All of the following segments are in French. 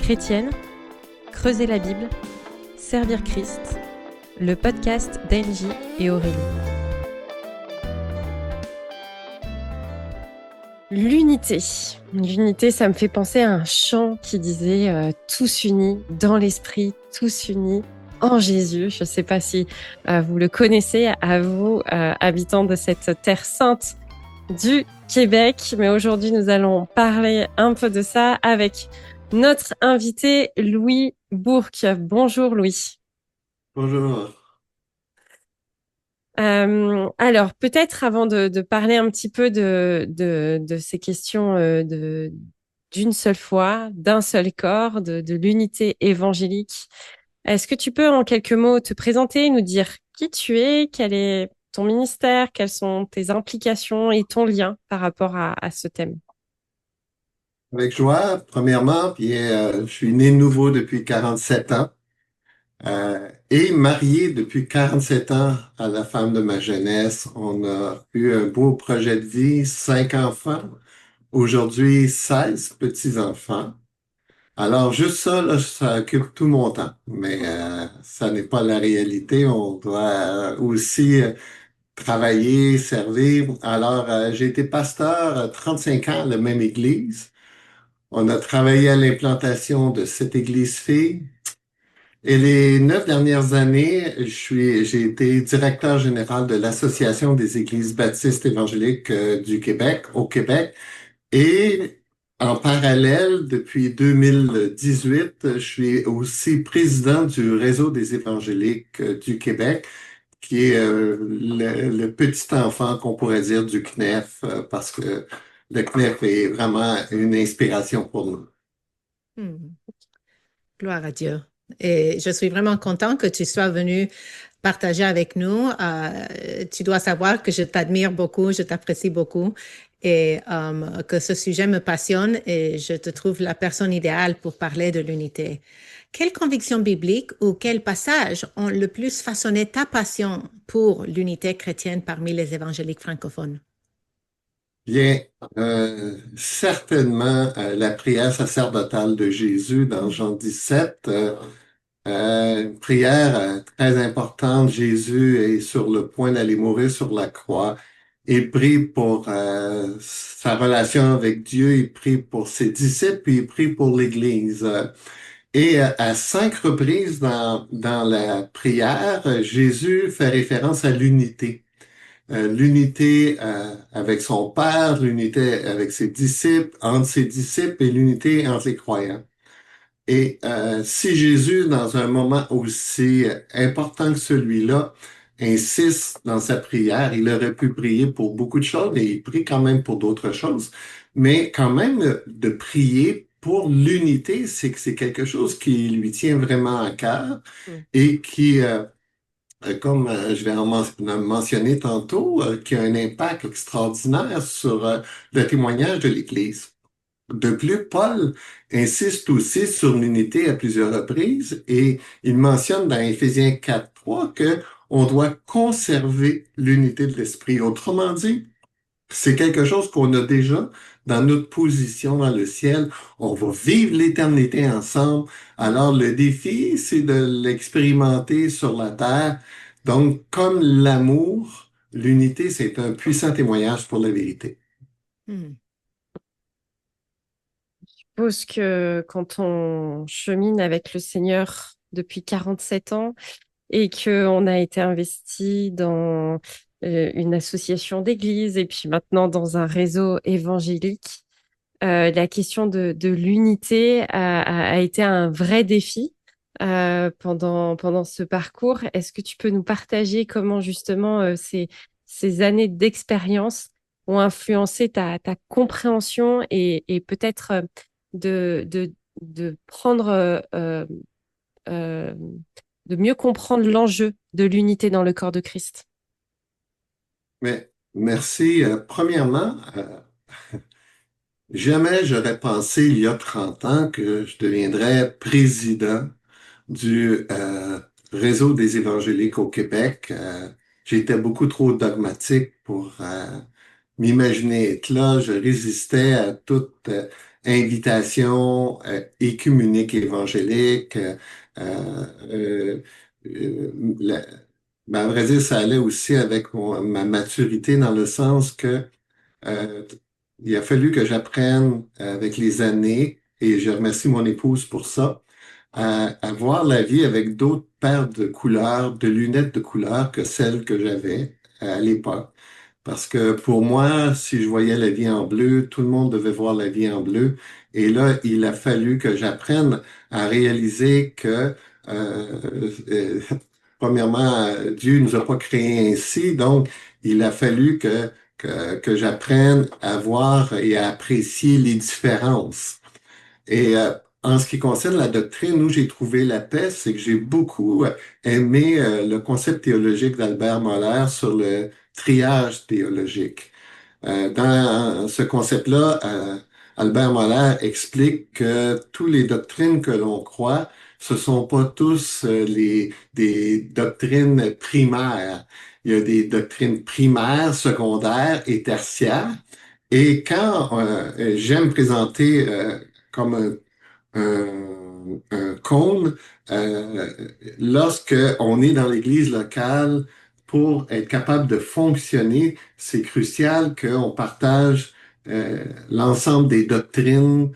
chrétienne, creuser la Bible, servir Christ, le podcast d'Angie et Aurélie. L'unité. L'unité, ça me fait penser à un chant qui disait tous unis dans l'esprit, tous unis en Jésus. Je ne sais pas si vous le connaissez, à vous, habitants de cette terre sainte du Québec. Mais aujourd'hui, nous allons parler un peu de ça avec notre invité Louis Bourque. Bonjour Louis. Bonjour. Alors, peut-être avant de parler un petit peu de ces questions d'une seule foi, d'un seul corps, de l'unité évangélique, est-ce que tu peux en quelques mots te présenter, nous dire qui tu es, quel est ton ministère, quelles sont tes implications et ton lien par rapport à ce thème? Avec joie, premièrement, puis je suis né de nouveau depuis 47 ans et marié depuis 47 ans à la femme de ma jeunesse. On a eu un beau projet de vie, 5 enfants, aujourd'hui 16 petits-enfants. Alors juste ça, là, ça occupe tout mon temps, mais ça n'est pas la réalité. On doit aussi travailler, servir. Alors j'ai été pasteur 35 ans à la même église. On a travaillé à l'implantation de cette église-fille. Et les 9 dernières années, j'ai été directeur général de l'Association des Églises baptistes évangéliques du Québec, au Québec. Et en parallèle, depuis 2018, je suis aussi président du Réseau des évangéliques du Québec, qui est le petit enfant qu'on pourrait dire du CNEF, parce que le CNEF est vraiment une inspiration pour nous. Hmm. Gloire à Dieu. Et je suis vraiment content que tu sois venu partager avec nous. Tu dois savoir que je t'admire beaucoup, je t'apprécie beaucoup et que ce sujet me passionne et je te trouve la personne idéale pour parler de l'unité. Quelles convictions bibliques ou quels passages ont le plus façonné ta passion pour l'unité chrétienne parmi les évangéliques francophones? Bien, certainement la prière sacerdotale de Jésus dans Jean 17, une prière très importante. Jésus est sur le point d'aller mourir sur la croix. Il prie pour sa relation avec Dieu, il prie pour ses disciples, puis il prie pour l'Église. Et à 5 reprises dans la prière, Jésus fait référence à l'unité. L'unité avec son Père, l'unité avec ses disciples, entre ses disciples et l'unité entre les croyants. Et si Jésus, dans un moment aussi important que celui-là, insiste dans sa prière, il aurait pu prier pour beaucoup de choses, mais il prie quand même pour d'autres choses. Mais quand même, de prier pour l'unité, c'est que c'est quelque chose qui lui tient vraiment à cœur Mm. et qui, comme je vais en mentionner tantôt, qui a un impact extraordinaire sur le témoignage de l'Église. De plus, Paul insiste aussi sur l'unité à plusieurs reprises et il mentionne dans Éphésiens 4:3 que on doit conserver l'unité de l'esprit. Autrement dit, c'est quelque chose qu'on a déjà dans notre position dans le ciel. On va vivre l'éternité ensemble. Alors, le défi, c'est de l'expérimenter sur la terre. Donc, comme l'amour, l'unité, c'est un puissant témoignage pour la vérité. Hmm. Je suppose que quand on chemine avec le Seigneur depuis 47 ans, et qu'on a été investi dans une association d'église et puis maintenant dans un réseau évangélique. La question de l'unité a été un vrai défi pendant ce parcours. Est-ce que tu peux nous partager comment justement ces années d'expérience ont influencé ta compréhension et peut-être de prendre euh, de mieux comprendre l'enjeu de l'unité dans le corps de Christ. Mais merci. Premièrement, jamais j'aurais pensé il y a 30 ans que je deviendrais président du réseau des évangéliques au Québec. J'étais beaucoup trop dogmatique pour m'imaginer être là. Je résistais à toute invitation écuménique évangélique. Euh, la- ben, à vrai dire, ça allait aussi avec ma maturité dans le sens que euh, il a fallu que j'apprenne avec les années, et je remercie mon épouse pour ça, à voir la vie avec d'autres paires de couleurs, de lunettes de couleurs que celles que j'avais à l'époque. Parce que pour moi, si je voyais la vie en bleu, tout le monde devait voir la vie en bleu. Et là, il a fallu que j'apprenne à réaliser que, euh, premièrement, Dieu nous a pas créés ainsi, donc il a fallu que j'apprenne à voir et à apprécier les différences. Et en ce qui concerne la doctrine, où j'ai trouvé la paix, c'est que j'ai beaucoup aimé le concept théologique d'Albert Moller sur le triage théologique. Dans ce concept-là, Albert Moller explique que toutes les doctrines que l'on croit, ce sont pas tous des doctrines primaires. Il y a des doctrines primaires, secondaires et tertiaires. Et quand j'aime présenter comme un cône, euh, lorsque on est dans l'église locale, pour être capable de fonctionner, c'est crucial qu'on partage l'ensemble des doctrines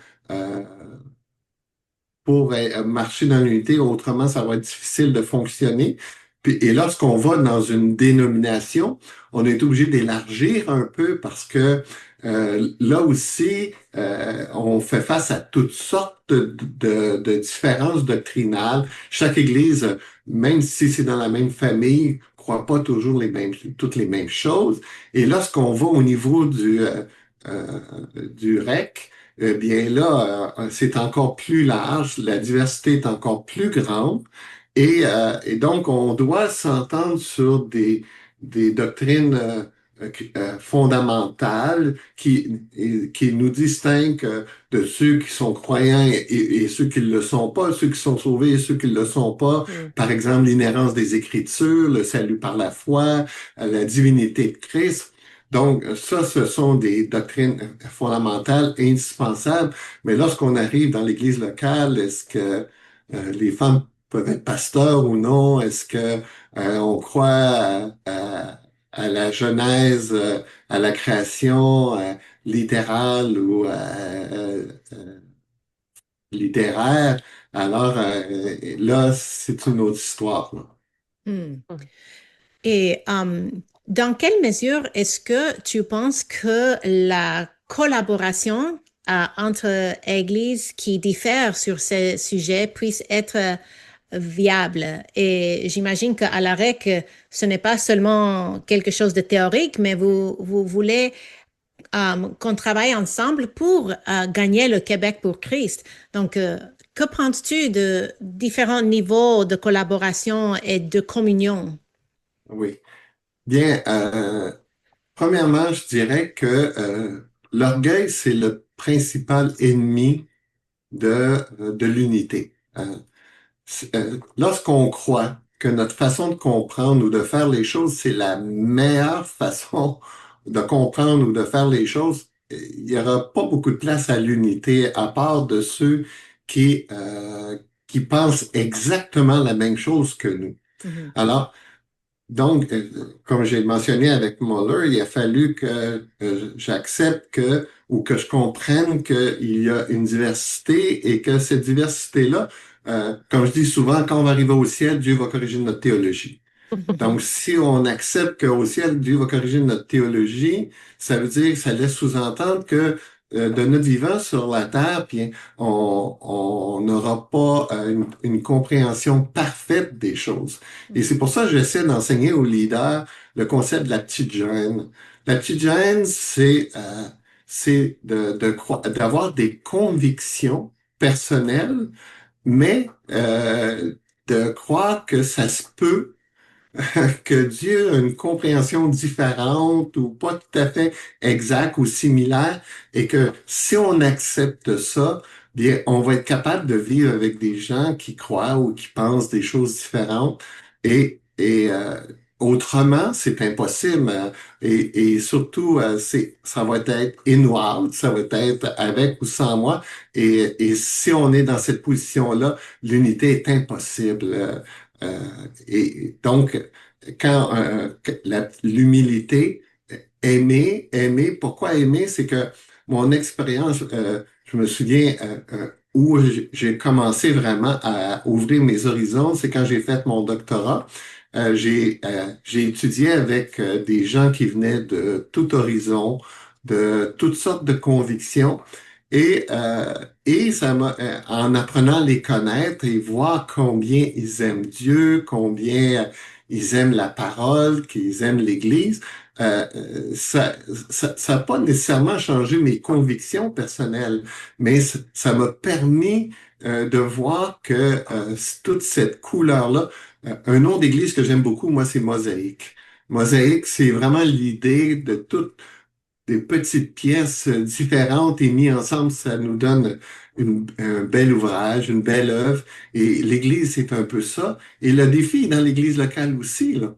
pour marcher dans l'unité, autrement ça va être difficile de fonctionner. Et lorsqu'on va dans une dénomination, on est obligé d'élargir un peu parce que là aussi, on fait face à toutes sortes de différences doctrinales. Chaque église, même si c'est dans la même famille, croit pas toujours toutes les mêmes choses. Et lorsqu'on va au niveau euh, du REC, eh bien là, c'est encore plus large, la diversité est encore plus grande et donc on doit s'entendre sur des doctrines fondamentales qui nous distinguent de ceux qui sont croyants et ceux qui ne le sont pas, ceux qui sont sauvés et ceux qui ne le sont pas. Mm. Par exemple, l'inhérence des Écritures, le salut par la foi, la divinité de Christ. Donc, ça, ce sont des doctrines fondamentales, indispensables. Mais lorsqu'on arrive dans l'Église locale, est-ce que les femmes peuvent être pasteurs ou non? Est-ce que on croit à la genèse, à la création littérale ou littéraire? Alors là, c'est une autre histoire, là. Hmm. Mm. Et dans quelle mesure est-ce que tu penses que la collaboration entre églises qui diffèrent sur ces sujets puisse être viable? Et j'imagine qu'à la REC, ce n'est pas seulement quelque chose de théorique, mais vous voulez qu'on travaille ensemble pour gagner le Québec pour Christ. Donc, que penses-tu de différents niveaux de collaboration et de communion? Oui. Bien, premièrement, je dirais que l'orgueil, c'est le principal ennemi de l'unité. Lorsqu'on croit que notre façon de comprendre ou de faire les choses, c'est la meilleure façon de comprendre ou de faire les choses, il n'y aura pas beaucoup de place à l'unité, à part de ceux qui pensent exactement la même chose que nous. Mhm. Alors, donc, comme j'ai mentionné avec Muller, il a fallu que j'accepte ou que je comprenne qu'il y a une diversité et que cette diversité-là, comme je dis souvent, quand on va arriver au ciel, Dieu va corriger notre théologie. Donc, si on accepte qu'au ciel, Dieu va corriger notre théologie, ça veut dire que ça laisse sous-entendre que de notre vivant sur la terre, puis on n'aura pas une compréhension parfaite des choses. Et c'est pour ça que j'essaie d'enseigner aux leaders le concept de la petite gêne. La petite gêne, c'est d'avoir des convictions personnelles, mais de croire que ça se peut que Dieu a une compréhension différente ou pas tout à fait exacte ou similaire et que si on accepte ça, bien, on va être capable de vivre avec des gens qui croient ou qui pensent des choses différentes et autrement, c'est impossible. Et surtout, ça va être in ou out, ça va être avec ou sans moi. Et si on est dans cette position-là, l'unité est impossible. Euh, et donc, l'humilité, aimer, pourquoi aimer? C'est que mon expérience, je me souviens où j'ai commencé vraiment à ouvrir mes horizons, c'est quand j'ai fait mon doctorat. J'ai étudié avec des gens qui venaient de tout horizon, de toutes sortes de convictions. Et ça m'a, en apprenant à les connaître et voir combien ils aiment Dieu, combien ils aiment la parole, qu'ils aiment l'Église, ça n'a pas nécessairement changé mes convictions personnelles, mais ça m'a permis de voir que toute cette couleur-là, un nom d'église que j'aime beaucoup, moi, c'est Mosaïque. Mosaïque, c'est vraiment l'idée de toutes des petites pièces différentes et mis ensemble, ça nous donne un bel ouvrage, une belle œuvre. Et l'Église, c'est un peu ça. Et le défi est dans l'Église locale aussi, là.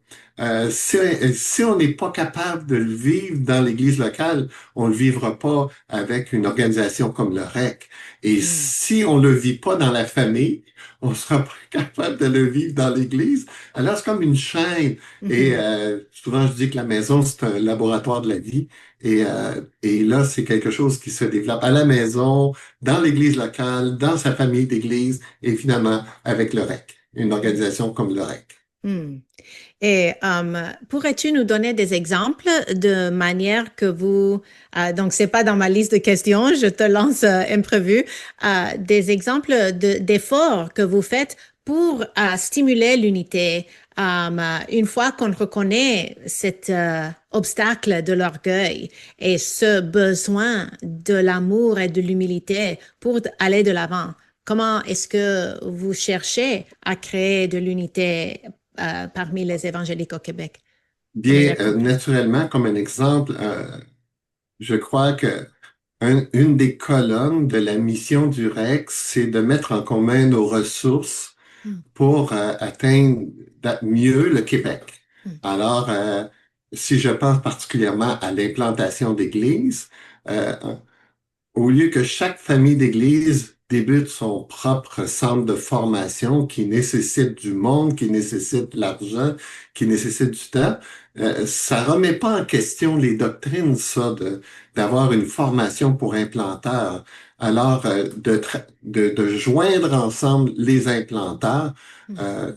Si on n'est pas capable de le vivre dans l'Église locale, on le vivra pas avec une organisation comme le REC. Et Mm. si on le vit pas dans la famille, on sera pas capable de le vivre dans l'Église. Alors, c'est comme une chaîne. Et Mhm. souvent, je dis que la maison, c'est un laboratoire de la vie. Et là, c'est quelque chose qui se développe à la maison, dans l'église locale, dans sa famille d'église et finalement avec le REC, une organisation comme le REC. Mm. Et pourrais-tu nous donner des exemples de manière que vous, donc c'est pas dans ma liste de questions, je te lance imprévu, des exemples d'efforts que vous faites pour stimuler l'unité une fois qu'on reconnaît cet obstacle de l'orgueil et ce besoin de l'amour et de l'humilité pour aller de l'avant. Comment est-ce que vous cherchez à créer de l'unité parmi les évangéliques au Québec de Bien, manière concrète? naturellement, comme un exemple, je crois que une des colonnes de la mission du REC, c'est de mettre en commun nos ressources Mm, pour atteindre mieux le Québec. mm, Alors, si je pense particulièrement à l'implantation d'églises, euh, au lieu que chaque famille d'église débute son propre centre de formation qui nécessite du monde, qui nécessite de l'argent, qui nécessite du temps, ça remet pas en question les doctrines, ça, d'avoir une formation pour implanteurs. Alors, de joindre ensemble les implanteurs mm, euh,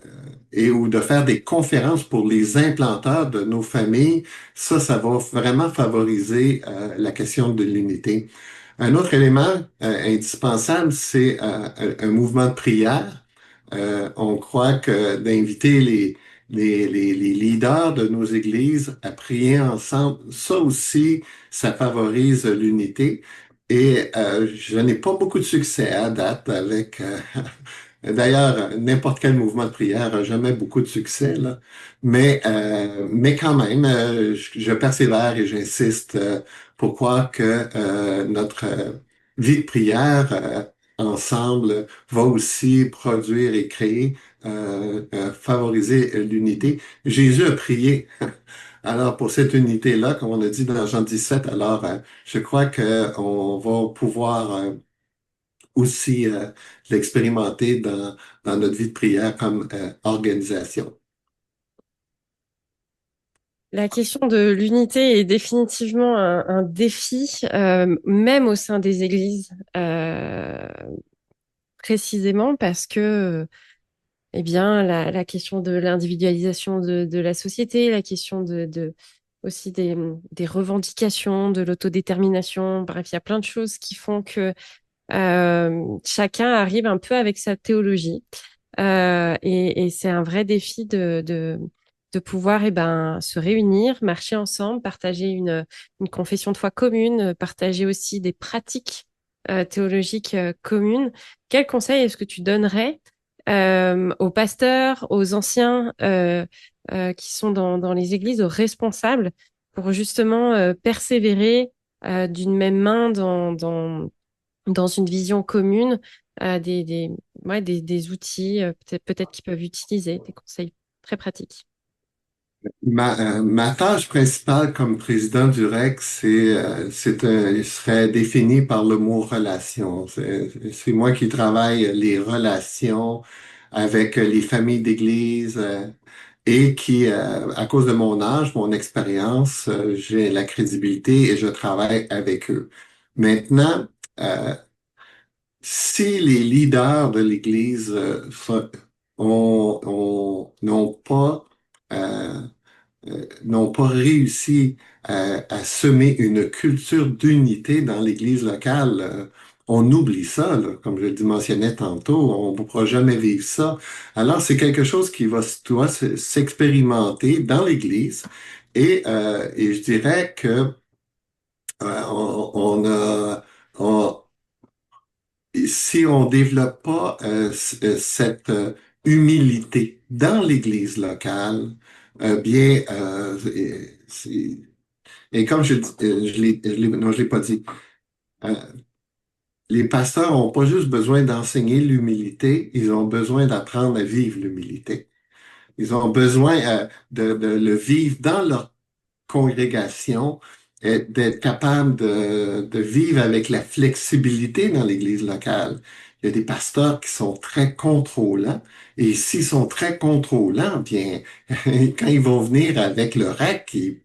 et ou de faire des conférences pour les implanteurs de nos familles, ça va vraiment favoriser la question de l'unité. Un autre élément indispensable, c'est un mouvement de prière. On croit que d'inviter les leaders de nos églises à prier ensemble, ça aussi, ça favorise l'unité. Et je n'ai pas beaucoup de succès à date avec d'ailleurs, n'importe quel mouvement de prière n'a jamais beaucoup de succès, là. Mais quand même, je persévère et j'insiste pour croire que notre vie de prière ensemble va aussi produire et créer, favoriser l'unité. Jésus a prié. Alors, pour cette unité-là, comme on a dit dans Jean 17, alors je crois qu'on va pouvoir aussi l'expérimenter dans notre vie de prière comme organisation. La question de l'unité est définitivement un défi, même au sein des églises, précisément parce que, eh bien, la question de l'individualisation de la société, la question aussi des revendications, de l'autodétermination, bref, il y a plein de choses qui font que chacun arrive un peu avec sa théologie. Et c'est un vrai défi de pouvoir se réunir, marcher ensemble, partager une confession de foi commune, partager aussi des pratiques théologiques communes. Quel conseil est-ce que tu donnerais aux pasteurs, aux anciens qui sont dans les églises, aux responsables, pour justement persévérer d'une même main dans une vision commune, des outils peut-être qu'ils peuvent utiliser, des conseils très pratiques. Ma tâche principale comme président du REC, serait définie par le mot relation. C'est moi qui travaille les relations avec les familles d'église et qui, à cause de mon âge, mon expérience, j'ai la crédibilité et je travaille avec eux. Maintenant, euh, si les leaders de l'Église n'ont pas n'ont pas réussi à semer une culture d'unité dans l'Église locale, on oublie ça, là, comme je le mentionnais tantôt, on ne pourra jamais vivre ça. Alors, c'est quelque chose qui doit s'expérimenter dans l'Église et je dirais que on a, on- si on développe pas cette humilité dans l'Église locale, bien, et comme non, je l'ai pas dit, euh, les pasteurs n'ont pas juste besoin d'enseigner l'humilité, ils ont besoin d'apprendre à vivre l'humilité. Ils ont besoin de le vivre dans leur congrégation, et d'être capable de vivre avec la flexibilité dans l'Église locale. Il y a des pasteurs qui sont très contrôlants, et s'ils sont très contrôlants, bien, quand ils vont venir avec le REC,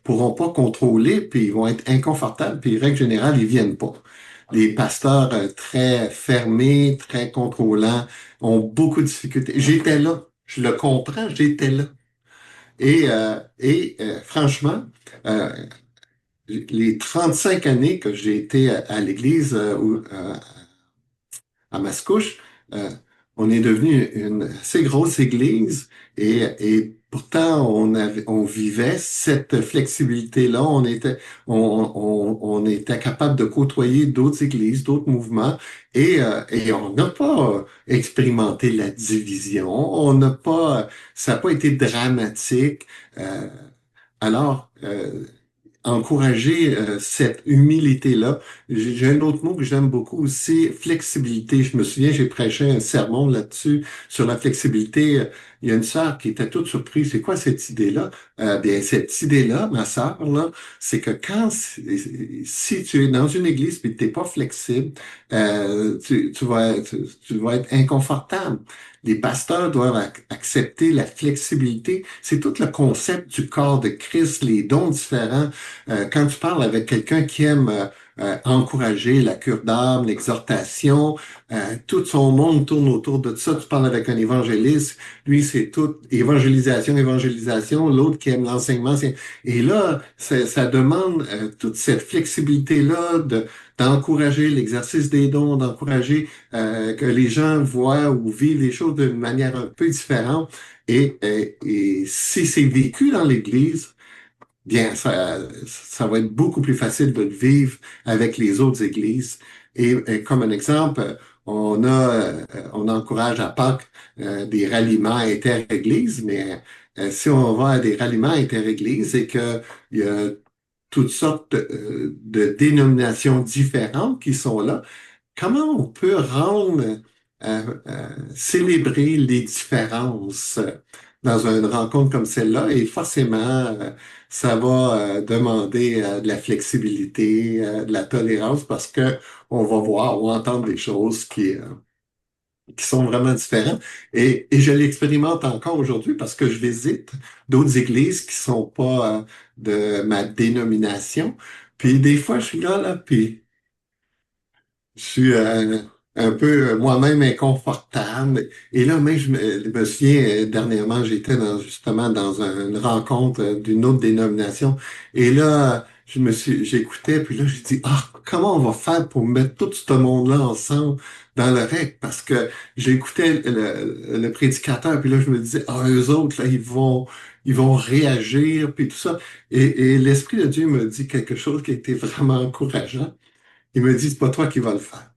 pourront pas contrôler, puis ils vont être inconfortables, puis règle générale, ils viennent pas. Les pasteurs très fermés, très contrôlants, ont beaucoup de difficultés. J'étais là, je le comprends, j'étais là. Franchement, euh, les 35 années que j'ai été à l'église à Mascouche, euh, on est devenu une assez grosse église et pourtant on vivait cette flexibilité-là. On était capable de côtoyer d'autres églises, d'autres mouvements et on n'a pas expérimenté la division. On n'a pas, ça n'a pas été dramatique. Euh, alors, encourager cette humilité-là. J'ai un autre mot que j'aime beaucoup aussi, flexibilité. Je me souviens, j'ai prêché un sermon là-dessus, sur la flexibilité. Il y a une sœur qui était toute surprise. C'est quoi cette idée-là? Bien, cette idée-là, ma sœur, là, c'est que si tu es dans une église et que tu n'es pas flexible, tu vas être inconfortable. Les pasteurs doivent accepter la flexibilité. C'est tout le concept du corps de Christ, les dons différents. Quand tu parles avec quelqu'un qui aime encourager la cure d'âme, l'exhortation, tout son monde tourne autour de ça. Tu parles avec un évangéliste, lui c'est tout évangélisation, évangélisation. L'autre qui aime l'enseignement, et là ça demande toute cette flexibilité-là d'encourager l'exercice des dons, d'encourager que les gens voient ou vivent les choses d'une manière un peu différente. Et si c'est vécu dans l'Église, bien, ça va être beaucoup plus facile de le vivre avec les autres églises. Et comme un exemple, on encourage à Pâques des ralliements inter-églises, mais si on va à des ralliements inter-églises et qu'il y a toutes sortes de dénominations différentes qui sont là, comment on peut rendre, célébrer les différences dans une rencontre comme celle-là? Et forcément, ça va demander de la flexibilité, de la tolérance, parce que on va voir ou entendre des choses qui sont vraiment différentes. Et je l'expérimente encore aujourd'hui parce que je visite d'autres églises qui sont pas de ma dénomination. Puis des fois, je suis là, puis je suis un peu moi-même inconfortable. Et là, même, je me souviens, dernièrement, j'étais justement dans une rencontre d'une autre dénomination. Et là, j'écoutais, puis là, j'ai dit, ah, comment on va faire pour mettre tout ce monde-là ensemble dans le REC? Parce que j'écoutais le prédicateur, puis là, je me disais, ah, eux autres, là, ils vont réagir, puis tout ça. Et l'Esprit de Dieu me dit quelque chose qui était vraiment encourageant. Il me dit, c'est pas toi qui vas le faire.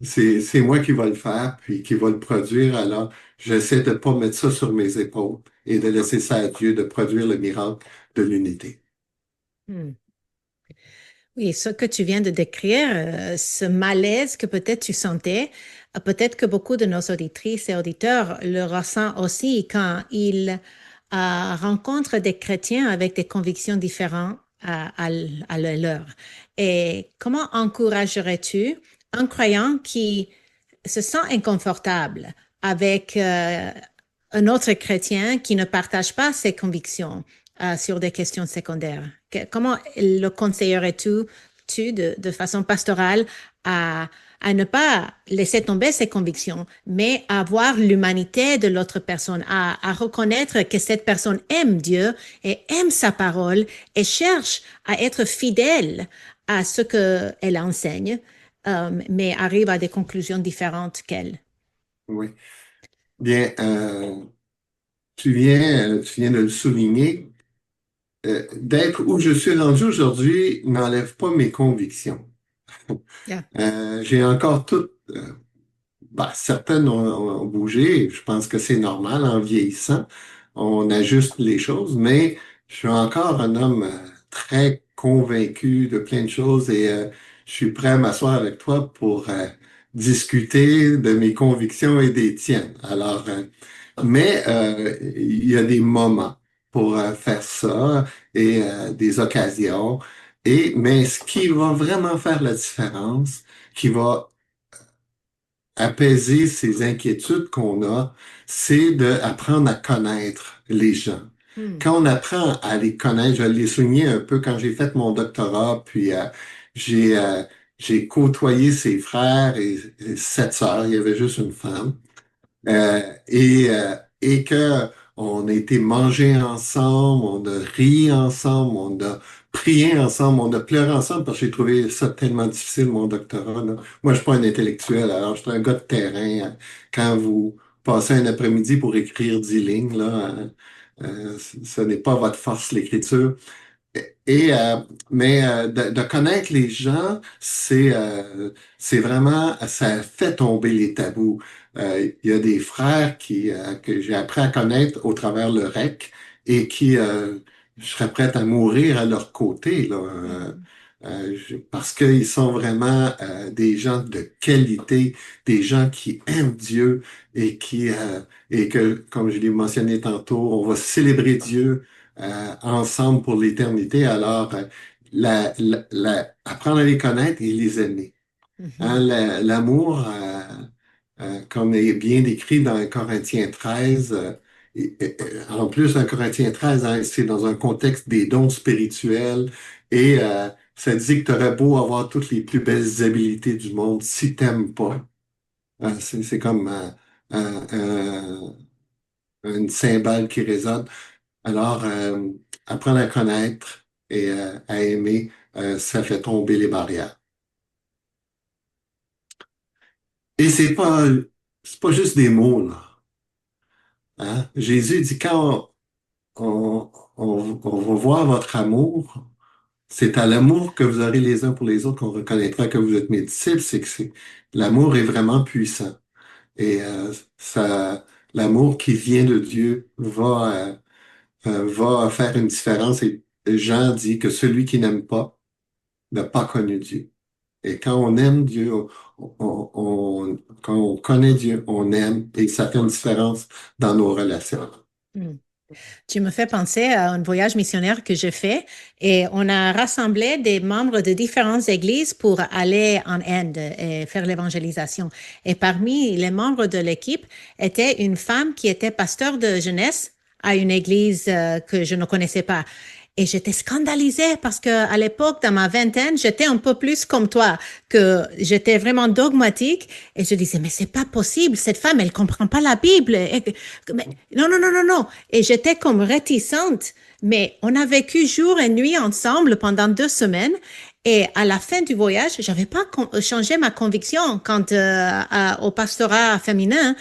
C'est moi qui va le faire, puis qui va le produire. Alors, j'essaie de pas mettre ça sur mes épaules et de laisser ça à Dieu de produire le miracle de l'unité. Hmm. Oui, ce que tu viens de décrire, ce malaise que peut-être tu sentais, peut-être que beaucoup de nos auditrices et auditeurs le ressentent aussi quand ils rencontrent des chrétiens avec des convictions différentes à la leur. Et comment encouragerais-tu un croyant qui se sent inconfortable avec un autre chrétien qui ne partage pas ses convictions sur des questions secondaires? Comment le conseillerais-tu de façon pastorale à ne pas laisser tomber ses convictions, mais à voir l'humanité de l'autre personne, à reconnaître que cette personne aime Dieu et aime sa parole et cherche à être fidèle à ce qu'elle enseigne, mais arrive à des conclusions différentes qu'elle. Oui. Bien, tu viens de le souligner. D'être où je suis rendu aujourd'hui n'enlève pas mes convictions. Yeah. J'ai encore toutes, certaines ont bougé. Je pense que c'est normal en vieillissant. On ajuste les choses, mais je suis encore un homme très convaincu de plein de choses et je suis prêt à m'asseoir avec toi pour discuter de mes convictions et des tiennes. Alors, mais il y a des moments pour faire ça et des occasions. Mais ce qui va vraiment faire la différence, qui va apaiser ces inquiétudes qu'on a, c'est d'apprendre à connaître les gens. Quand on apprend à les connaître, je l'ai souligné un peu quand j'ai fait mon doctorat, puis j'ai j'ai côtoyé ses frères et 7 sœurs, il y avait juste une femme. Et que on a été manger ensemble, on a ri ensemble, on a prié ensemble, on a pleuré ensemble parce que j'ai trouvé ça tellement difficile, mon doctorat, là. Moi, je suis pas un intellectuel, alors je suis un gars de terrain. Quand vous passez un après-midi pour écrire 10 lignes, là, ce n'est pas votre force, l'écriture. Et mais de connaître les gens, c'est vraiment ça fait tomber les tabous. Il y a des frères que j'ai appris à connaître au travers le REC et qui je serais prêt à mourir à leur côté là, parce qu'ils sont vraiment des gens de qualité, des gens qui aiment Dieu et et que comme je l'ai mentionné tantôt, on va célébrer Dieu ensemble pour l'éternité. Alors, apprendre à les connaître et les aimer. Hein, l'amour, comme est bien décrit dans Corinthiens 13, en plus dans Corinthiens 13, hein, c'est dans un contexte des dons spirituels et ça dit que tu aurais beau avoir toutes les plus belles habiletés du monde, si t'aimes pas. C'est comme une cymbale qui résonne. Alors, apprendre à connaître et à aimer, ça fait tomber les barrières. Et c'est pas juste des mots, là. Hein? Jésus dit quand on va voir votre amour, c'est à l'amour que vous aurez les uns pour les autres qu'on reconnaîtra que vous êtes mes disciples, l'amour est vraiment puissant. Et l'amour qui vient de Dieu va faire une différence. Et Jean dit que celui qui n'aime pas n'a pas connu Dieu. Et quand on aime Dieu, quand on connaît Dieu, on aime et ça fait une différence dans nos relations. Mm. Tu me fais penser à un voyage missionnaire que j'ai fait et on a rassemblé des membres de différentes églises pour aller en Inde et faire l'évangélisation. Et parmi les membres de l'équipe était une femme qui était pasteur de jeunesse à une église que je ne connaissais pas. Et j'étais scandalisée parce que à l'époque, dans ma vingtaine, j'étais un peu plus comme toi, que j'étais vraiment dogmatique. Et je disais, mais c'est pas possible, cette femme, elle comprend pas la Bible. Mais, non, non, non, non, non. Et j'étais comme réticente. Mais on a vécu jour et nuit ensemble pendant 2 semaines. Et à la fin du voyage, j'avais pas changé ma conviction quant au pastorat féminin.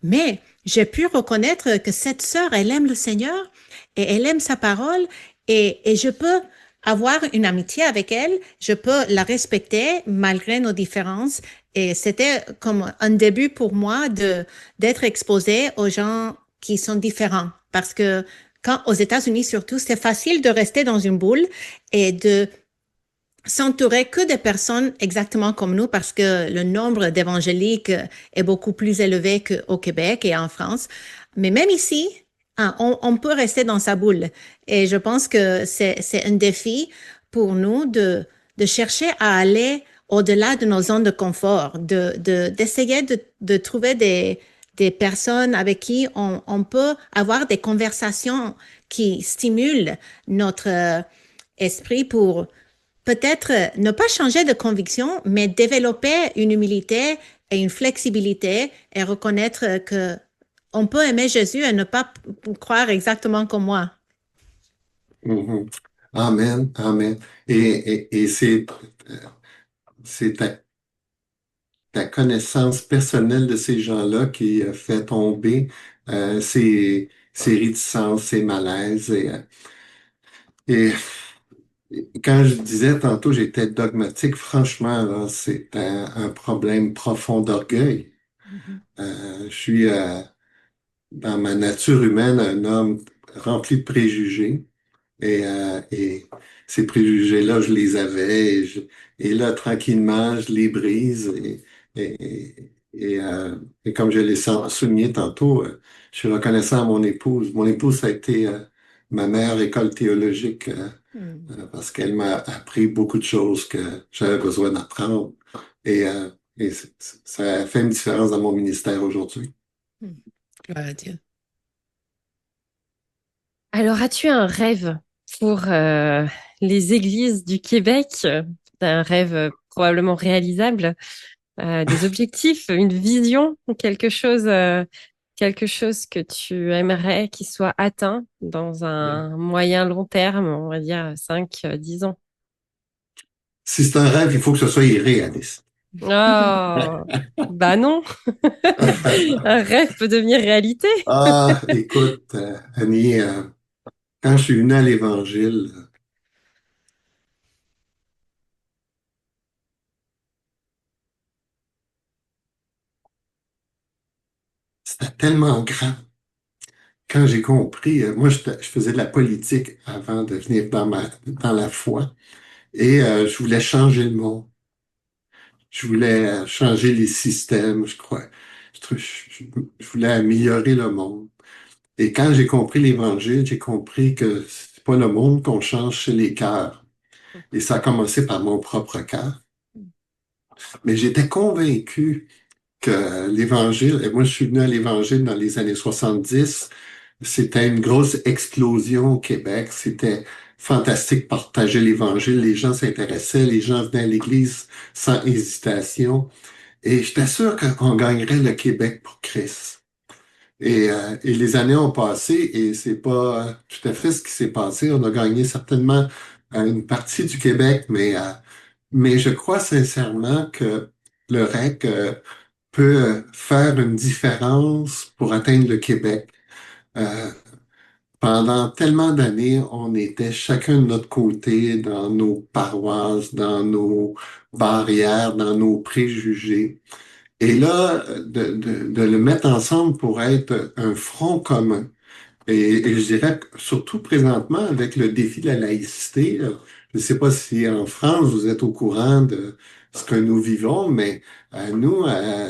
Mais j'ai pu reconnaître que cette sœur, elle aime le Seigneur et elle aime sa parole. Et je peux avoir une amitié avec elle, je peux la respecter malgré nos différences. Et c'était comme un début pour moi d'être exposée aux gens qui sont différents. Parce que quand aux États-Unis surtout, c'est facile de rester dans une boule et de s'entourer que des personnes exactement comme nous parce que le nombre d'évangéliques est beaucoup plus élevé qu'au Québec et en France. Mais même ici, on peut rester dans sa boule. Et je pense que c'est un défi pour nous de chercher à aller au-delà de nos zones de confort, d'essayer de trouver des personnes avec qui on peut avoir des conversations qui stimulent notre esprit pour peut-être ne pas changer de conviction, mais développer une humilité et une flexibilité et reconnaître que on peut aimer Jésus et ne pas croire exactement comme moi. Mhm. Amen, amen. Et c'est ta connaissance personnelle de ces gens-là qui fait tomber ces réticences, ces malaises. Et quand je disais tantôt, j'étais dogmatique, franchement, là, c'est un problème profond d'orgueil. Mhm. Je suis dans ma nature humaine un homme rempli de préjugés. Et ces préjugés-là, je les avais. Et là, tranquillement, je les brise. Et comme je l'ai souligné tantôt, je suis reconnaissant à mon épouse. Mon épouse, ça a été ma meilleure école théologique Mm. parce qu'elle m'a appris beaucoup de choses que j'avais besoin d'apprendre. Et, euh, ça a fait une différence dans mon ministère aujourd'hui. Mm. Gloire à Dieu. Alors, as-tu un rêve pour les églises du Québec? Un rêve probablement réalisable, des objectifs, une vision, quelque chose que tu aimerais qu'il soit atteint dans un moyen long terme, on va dire 5, 10 ans. Si c'est un rêve, il faut que ce soit irréaliste. Oh, bah non, un rêve peut devenir réalité. Ah, écoute, Annie, quand je suis venu à l'Évangile, c'était tellement grand. Quand j'ai compris, moi, je faisais de la politique avant de venir dans la foi et je voulais changer le monde. Je voulais changer les systèmes, je crois. Je voulais améliorer le monde. Et quand j'ai compris l'Évangile, j'ai compris que c'est pas le monde qu'on change, c'est les cœurs. Et ça a commencé par mon propre cœur. Mais j'étais convaincu que l'Évangile, et moi je suis venu à l'Évangile dans les années 70, c'était une grosse explosion au Québec, c'était fantastique de partager l'Évangile, les gens s'intéressaient, les gens venaient à l'Église sans hésitation, et j'étais sûr qu'on gagnerait le Québec pour Christ. Et les années ont passé et c'est pas tout à fait ce qui s'est passé. On a gagné certainement une partie du Québec, mais je crois sincèrement que le REC peut faire une différence pour atteindre le Québec. Euh, Pendant tellement d'années, on était chacun de notre côté dans nos paroisses, dans nos barrières, dans nos préjugés. Et là, de le mettre ensemble pour être un front commun. Et je dirais que surtout présentement avec le défi de la laïcité, je ne sais pas si en France vous êtes au courant de ce que nous vivons, mais nous,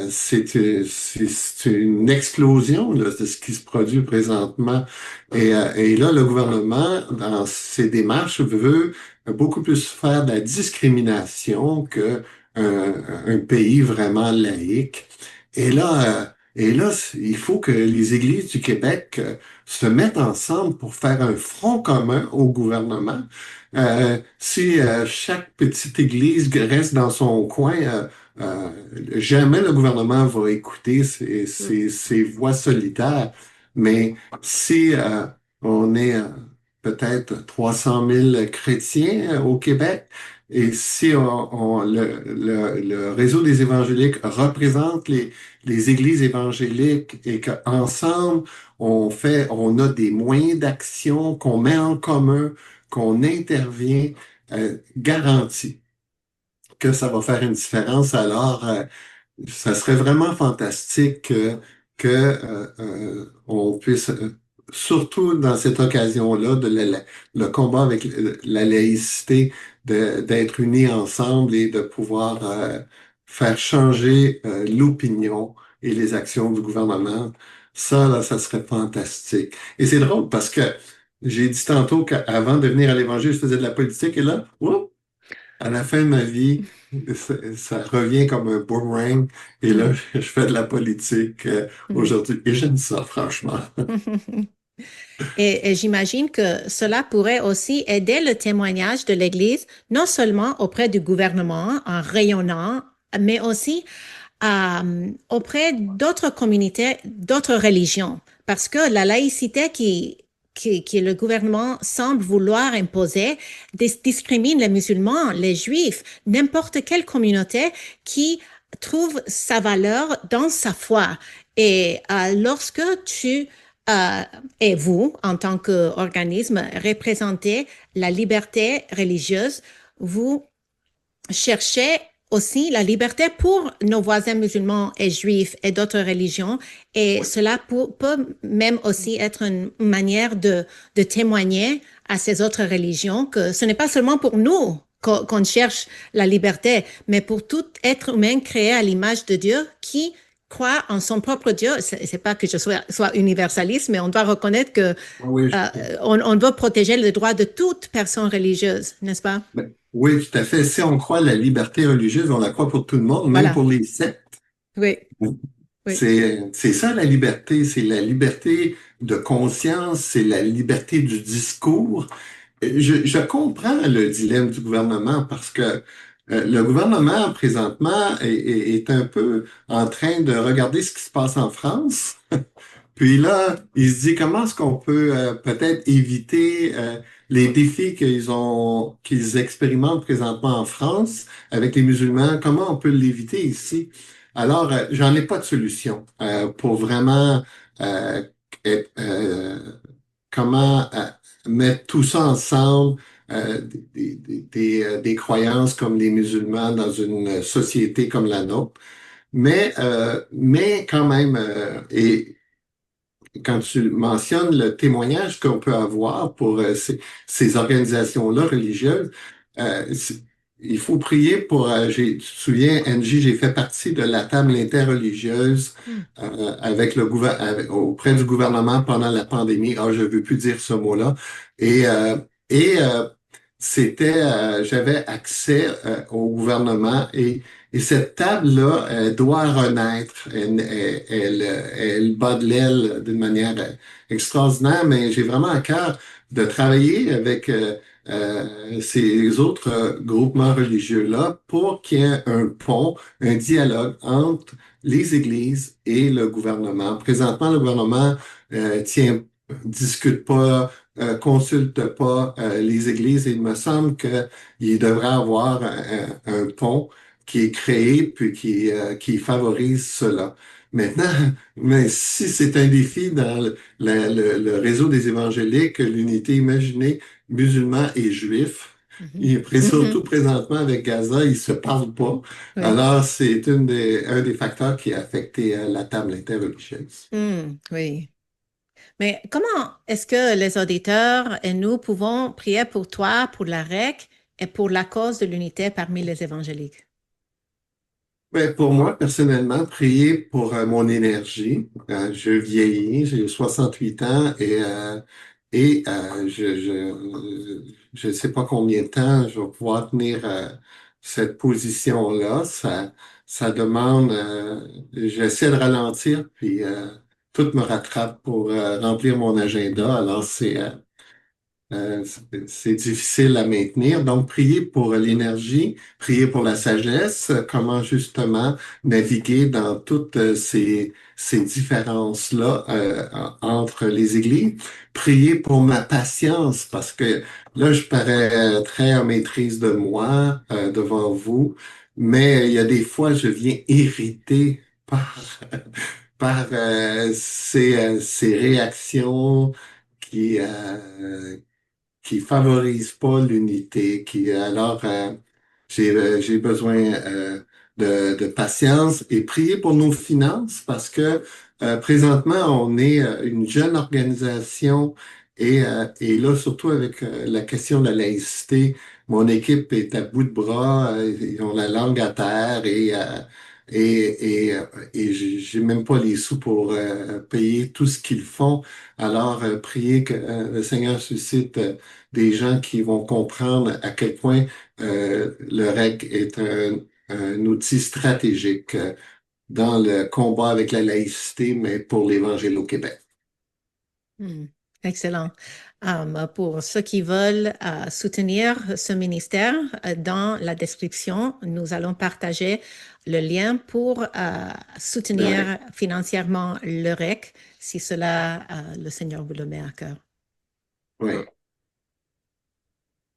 c'est une explosion là, de ce qui se produit présentement. Et là, le gouvernement, dans ses démarches, veut beaucoup plus faire de la discrimination que un pays vraiment laïque. Et là, il faut que les églises du Québec se mettent ensemble pour faire un front commun au gouvernement. Si chaque petite église reste dans son coin, jamais le gouvernement va écouter Mm. ces voix solitaires. Mais si on est peut-être 300 000 chrétiens au Québec, et si le réseau des évangéliques représente les églises évangéliques et qu'ensemble, on a des moyens d'action qu'on met en commun, qu'on intervient, garanti que ça va faire une différence. Alors, ça serait vraiment fantastique que on puisse, surtout dans cette occasion-là, le combat avec la laïcité, d'être unis ensemble et de pouvoir faire changer l'opinion et les actions du gouvernement. Ça, là, ça serait fantastique. Et c'est drôle parce que j'ai dit tantôt qu'avant de venir à l'Évangile, je faisais de la politique et là, oups, à la fin de ma vie, ça revient comme un boomerang et là, je fais de la politique aujourd'hui et j'aime ça, franchement. Et j'imagine que cela pourrait aussi aider le témoignage de l'Église, non seulement auprès du gouvernement en rayonnant, mais aussi auprès d'autres communautés, d'autres religions. Parce que la laïcité que le gouvernement semble vouloir imposer discrimine les musulmans, les juifs, n'importe quelle communauté qui trouve sa valeur dans sa foi. Et lorsque tu et vous, en tant qu'organisme, représentez la liberté religieuse, vous cherchez aussi la liberté pour nos voisins musulmans et juifs et d'autres religions. Et cela peut même aussi être une manière de témoigner à ces autres religions que ce n'est pas seulement pour nous qu'on cherche la liberté, mais pour tout être humain créé à l'image de Dieu qui croit en son propre Dieu. C'est pas que je sois universaliste, mais on doit reconnaître que Oui, on doit protéger le droit de toute personne religieuse, n'est-ce pas? oui, tout à fait. Si on croit à la liberté religieuse, on la croit pour tout le monde, même Voilà. pour les sectes. Oui, oui. C'est ça la liberté, c'est la liberté de conscience, c'est la liberté du discours. Je comprends le dilemme du gouvernement parce que le gouvernement présentement est un peu en train de regarder ce qui se passe en France. Puis là, il se dit comment est-ce qu'on peut peut-être éviter les défis qu'ils expérimentent présentement en France avec les musulmans, comment on peut l'éviter ici? Alors, j'en ai pas de solution pour vraiment euh, euh, euh, comment mettre tout ça ensemble, des croyances comme les musulmans dans une société comme la nôtre. Mais quand même, et quand tu mentionnes le témoignage qu'on peut avoir pour ces organisations-là religieuses, c'est- il faut prier pour, tu te souviens, Angie, j'ai fait partie de la table interreligieuse avec auprès du gouvernement pendant la pandémie. Ah, je veux plus dire ce mot-là. Et, euh, et j'avais accès au gouvernement et cette table-là, elle doit renaître. Elle bat de l'aile d'une manière extraordinaire, mais j'ai vraiment à cœur de travailler avec ces autres groupements religieux-là pour qu'il y ait un pont, un dialogue entre les églises et le gouvernement. Présentement, le gouvernement discute pas, consulte pas les églises et il me semble qu'il devrait avoir un pont qui est créé puis qui favorise cela. Maintenant, mais si c'est un défi dans le réseau des évangéliques, l'unité imaginée musulmans et juifs, Mhm. surtout Mhm. présentement avec Gaza, ils se parlent pas. Oui. Alors, c'est un des facteurs qui a affecté la table interreligieuse. Oui. Mais comment est-ce que les auditeurs et nous pouvons prier pour toi, pour la REC et pour la cause de l'unité parmi les évangéliques? Ben, pour moi, personnellement, prier pour mon énergie. Je vieillis, j'ai 68 ans et je ne sais pas combien de temps je vais pouvoir tenir cette position-là. Ça demande, j'essaie de ralentir, puis tout me rattrape pour remplir mon agenda. Alors, c'est difficile à maintenir. Donc, prier pour l'énergie, prier pour la sagesse, comment justement naviguer dans toutes ces différences-là entre les églises. Prier pour ma patience, parce que là, je parais très en maîtrise de moi devant vous, mais il y a des fois, je viens irrité par ces réactions qui favorise pas l'unité, j'ai besoin de patience et prier pour nos finances parce que présentement on est une jeune organisation et là surtout avec la question de la laïcité, mon équipe est à bout de bras, ils ont la langue à terre et j'ai même pas les sous pour payer tout ce qu'ils font. Alors, priez que le Seigneur suscite des gens qui vont comprendre à quel point le REC est un outil stratégique dans le combat avec la laïcité, mais pour l'Évangile au Québec. Excellent. Pour ceux qui veulent soutenir ce ministère, dans la description, nous allons partager le lien pour soutenir financièrement le REC, si cela, le Seigneur vous le met à cœur. Oui.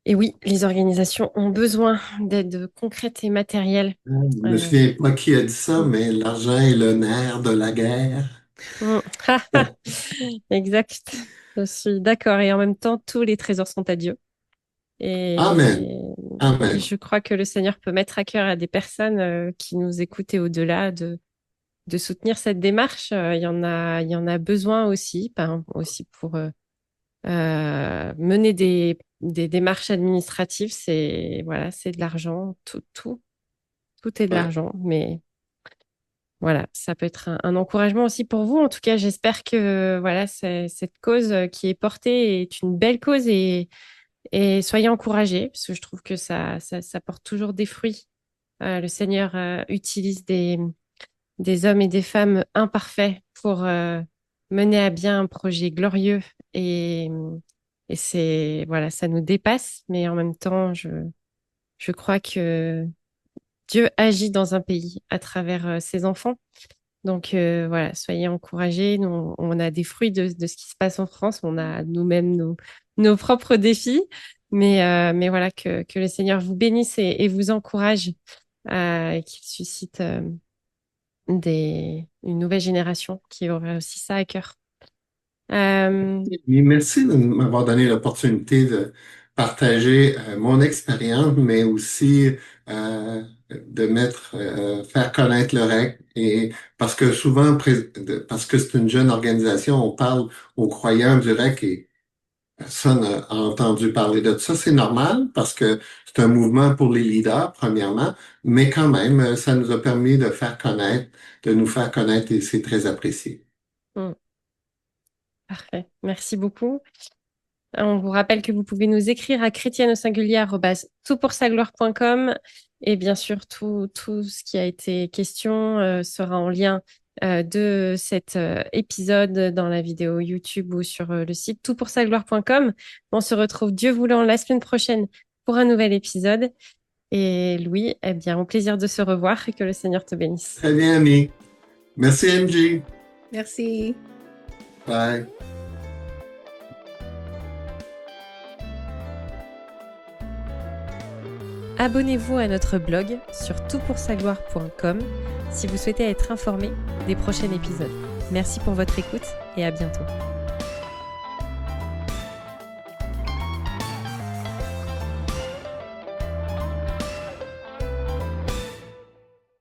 Et oui, les organisations ont besoin d'aide concrète et matérielle. Je ne me souviens pas qui a dit ça, mais l'argent est le nerf de la guerre. Exact. Je suis d'accord. Et en même temps, tous les trésors sont à Dieu. Amen. Et Amen. je crois que le Seigneur peut mettre à cœur à des personnes qui nous écoutent et au-delà de soutenir cette démarche. Il y en a besoin aussi, aussi pour mener des démarches administratives. Voilà, c'est de l'argent, tout est de Ouais. l'argent, mais voilà, ça peut être un encouragement aussi pour vous. En tout cas, j'espère que voilà, cette cause qui est portée est une belle cause et soyez encouragés, parce que je trouve que ça porte toujours des fruits. Le Seigneur utilise des hommes et des femmes imparfaits pour mener à bien un projet glorieux et, et voilà, ça nous dépasse, mais en même temps, je crois que Dieu agit dans un pays à travers ses enfants. Donc voilà, soyez encouragés. Nous, on a des fruits de ce qui se passe en France. On a nous-mêmes nos propres défis. Mais voilà, que le Seigneur vous bénisse et vous encourage et qu'il suscite une nouvelle génération qui aurait aussi ça à cœur. Et merci de m'avoir donné l'opportunité de partager mon expérience, mais aussi faire connaître le REC. Et parce que souvent, parce que c'est une jeune organisation, on parle aux croyants du REC et personne n'a entendu parler de ça. C'est normal parce que c'est un mouvement pour les leaders, premièrement, mais quand même, ça nous a permis de nous faire connaître et c'est très apprécié. Parfait. Merci beaucoup. On vous rappelle que vous pouvez nous écrire à chrétienneausingulier@toutpoursagloire.com et bien sûr, tout ce qui a été question sera en lien de cet épisode dans la vidéo YouTube ou sur le site toutpoursagloire.com. On se retrouve, Dieu voulant, la semaine prochaine pour un nouvel épisode. Et Louis, eh bien, au plaisir de se revoir et que le Seigneur te bénisse. Très bien, Annie. Merci, MJ. Merci. Bye. Abonnez-vous à notre blog sur toutpoursagloire.com si vous souhaitez être informé des prochains épisodes. Merci pour votre écoute et à bientôt.